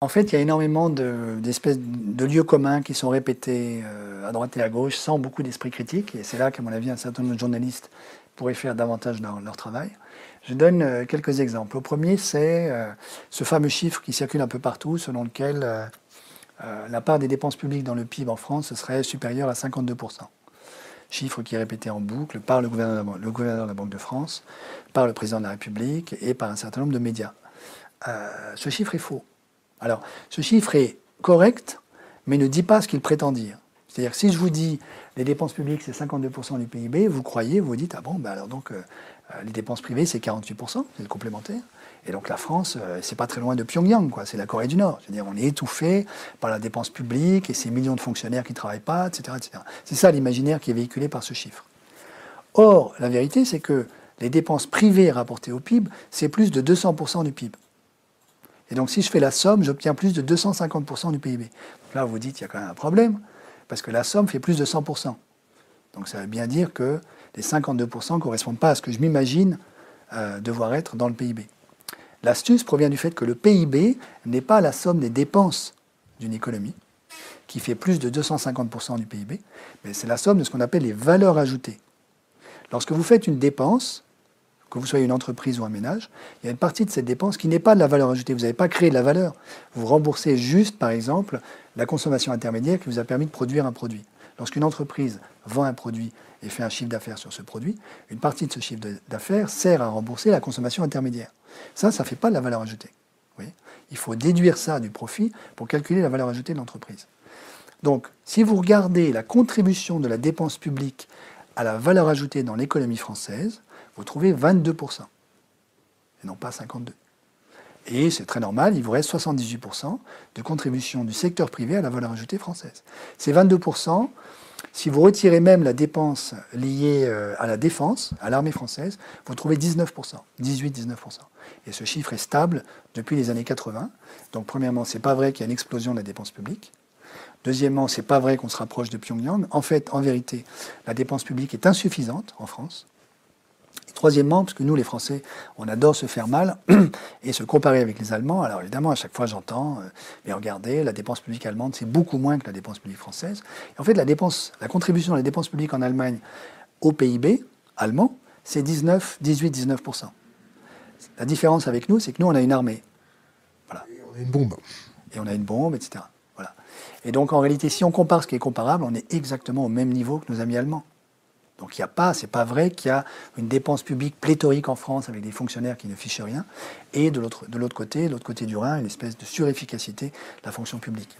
En fait, il y a énormément d'espèces de lieux communs qui sont répétés à droite et à gauche sans beaucoup d'esprit critique. Et c'est là qu'à mon avis, un certain nombre de journalistes pourraient faire davantage leur travail. Je donne quelques exemples. Le premier, c'est ce fameux chiffre qui circule un peu partout, selon lequel la part des dépenses publiques dans le PIB en France serait supérieure à 52%. Chiffre qui est répété en boucle par le gouverneur de la Banque de France, par le président de la République et par un certain nombre de médias. Ce chiffre est faux. Alors, ce chiffre est correct, mais ne dit pas ce qu'il prétend dire. C'est-à-dire que si je vous dis les dépenses publiques, c'est 52% du PIB, vous croyez, vous vous dites, ah bon, ben alors donc les dépenses privées, c'est 48%, c'est le complémentaire. Et donc la France, c'est pas très loin de Pyongyang, quoi. C'est la Corée du Nord. C'est-à-dire on est étouffé par la dépense publique et ces millions de fonctionnaires qui ne travaillent pas, etc., etc. C'est ça l'imaginaire qui est véhiculé par ce chiffre. Or, la vérité, c'est que les dépenses privées rapportées au PIB, c'est plus de 200% du PIB. Et donc, si je fais la somme, j'obtiens plus de 250% du PIB. Donc là, vous dites, il y a quand même un problème, parce que la somme fait plus de 100%. Donc, ça veut bien dire que les 52% ne correspondent pas à ce que je m'imagine devoir être dans le PIB. L'astuce provient du fait que le PIB n'est pas la somme des dépenses d'une économie, qui fait plus de 250% du PIB, mais c'est la somme de ce qu'on appelle les valeurs ajoutées. Lorsque vous faites une dépense, que vous soyez une entreprise ou un ménage, il y a une partie de cette dépense qui n'est pas de la valeur ajoutée. Vous n'avez pas créé de la valeur. Vous remboursez juste, par exemple, la consommation intermédiaire qui vous a permis de produire un produit. Lorsqu'une entreprise vend un produit et fait un chiffre d'affaires sur ce produit, une partie de ce chiffre d'affaires sert à rembourser la consommation intermédiaire. Ça ne fait pas de la valeur ajoutée. Vous voyez ? Il faut déduire ça du profit pour calculer la valeur ajoutée de l'entreprise. Donc, si vous regardez la contribution de la dépense publique à la valeur ajoutée dans l'économie française, vous trouvez 22%, et non pas 52%. Et c'est très normal, il vous reste 78% de contribution du secteur privé à la valeur ajoutée française. Ces 22%, si vous retirez même la dépense liée à la défense, à l'armée française, vous trouvez 19%, 18-19%. Et ce chiffre est stable depuis les années 80. Donc premièrement, c'est pas vrai qu'il y a une explosion de la dépense publique. Deuxièmement, c'est pas vrai qu'on se rapproche de Pyongyang. En fait, en vérité, la dépense publique est insuffisante en France. Et troisièmement, parce que nous, les Français, on adore se faire mal et se comparer avec les Allemands. Alors évidemment, à chaque fois, j'entends, mais regardez, la dépense publique allemande, c'est beaucoup moins que la dépense publique française. Et en fait, la contribution de la dépense publique en Allemagne au PIB allemand, c'est 18-19%. La différence avec nous, c'est que nous, on a une armée. Voilà. Et on a une bombe. Et on a une bombe, etc. Voilà. Et donc, en réalité, si on compare ce qui est comparable, on est exactement au même niveau que nos amis allemands. Donc c'est pas vrai qu'il y a une dépense publique pléthorique en France avec des fonctionnaires qui ne fichent rien, et de l'autre côté du Rhin, une espèce de surefficacité de la fonction publique.